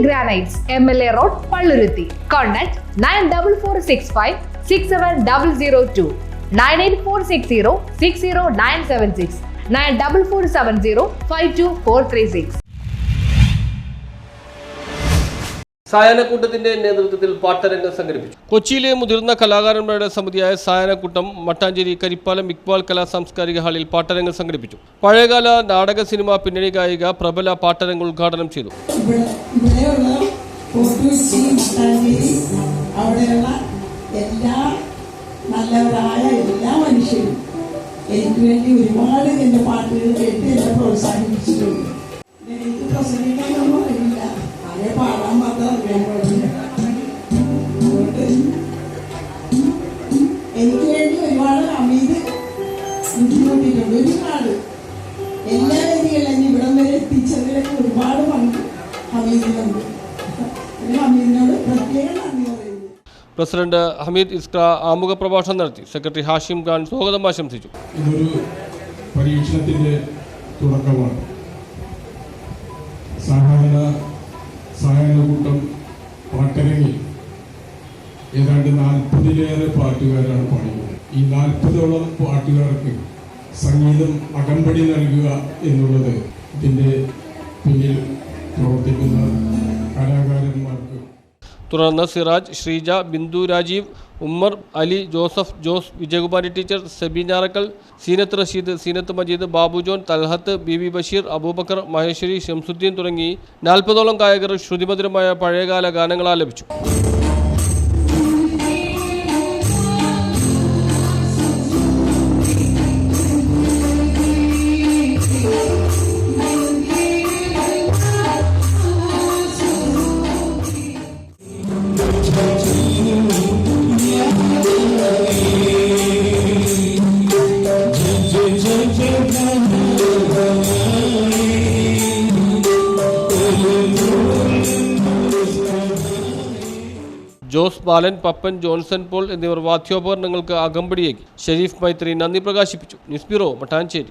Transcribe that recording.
Granites, MLA Road, Palluruthi. Contact 9446567002, 98460 94470 സായാഹ്നക്കൂട്ടത്തിന്റെ നേതൃത്വത്തിൽ പാട്ടരംഗം സംഘടിപ്പിച്ചു. കൊച്ചിയിലെ മുതിർന്ന കലാകാരന്മാരുടെ സമിതിയായ സായാഹ്നക്കൂട്ടം മട്ടാഞ്ചേരി കരിപ്പാലം ഇക്ബാൽ കലാ സാംസ്കാരിക ഹാളിൽ പാട്ടരംഗം സംഘടിപ്പിച്ചു. പഴയകാല നാടക സിനിമ പിന്നണി ഗായിക പ്രബല പാട്ടരംഗം ഉദ്ഘാടനം ചെയ്തു. നല്ലവരായ എല്ലാ മനുഷ്യരും എനിക്ക് വേണ്ടി ഒരുപാട് എന്റെ പാട്ടുകൾ കേട്ട് എന്നെ പ്രോത്സാഹിപ്പിച്ചിട്ടുണ്ട്. എനിക്ക് പ്രസംഗിക്കാനൊന്നും അറിയില്ല, അതേ പാടാൻ മാത്രം അറിയാൻ പാടില്ല. അതുകൊണ്ട് എനിക്ക് വേണ്ടി ഒരുപാട് ഹമീദ് ബുദ്ധിമുട്ടിയിട്ടുണ്ട്. ഒരുപാട് എല്ലാ വേദികളിലും ഇവിടം വരെ എത്തിച്ചതിലൊക്കെ ഒരുപാട് പങ്ക് ഹമീദിനുണ്ട്. ഹമീദിനോട് പ്രത്യേകം നന്ദി പറയുന്നു. പ്രസിഡന്റ് ഹമീദ് ഇസ്ക്ര ആമുഖ പ്രഭാഷണം നടത്തി. സെക്രട്ടറി ഹാഷിം ഖാൻ സ്വാഗതം ആശംസിച്ചു. ഇതൊരു പരീക്ഷണത്തിന്റെ തുടക്കമാണ്. സായാഹ്നക്കൂട്ടം പാട്ടരങ്ങിൽ ഏതാണ്ട് 40-ലേറെ പാട്ടുകാരാണ് പാടുന്നത്. ഈ 40ഓളം പാട്ടുകാർക്ക് സംഗീതം അകമ്പടി നൽകുക എന്നുള്ളത് ഇതിന്റെ പിന്നിൽ പ്രവർത്തിക്കുന്ന കലാകാരന്മാർക്ക്. തുടർന്ന് സിറാജ്, ശ്രീജ, ബിന്ദു രാജീവ്, ഉമ്മർ, അലി, ജോസഫ്, ജോസ്, വിജയകുമാരി ടീച്ചർ, സെബി ഞാറക്കൽ, സീനത്ത് റഷീദ്, സീനത്ത് മജീദ്, ബാബു ജോൺ, തൽഹത്ത്, ബി ബഷീർ, അബൂബക്കർ, മഹേശ്വരി, ഷംസുദ്ദീൻ തുടങ്ങി 40ഓളം ഗായകർ ശ്രുതിമധുരമായ പഴയകാല ഗാനങ്ങൾ ആലപിച്ചു. ജോസ് ബാലൻ, പപ്പൻ, ജോൺസൺ പോൾ എന്നിവർ വാദ്യോപകരണങ്ങൾക്ക് അകമ്പടിയേകി. ഷെരീഫ് മൈത്രി നന്ദി പ്രകാശിപ്പിച്ചു. News bureau, Mattancherry.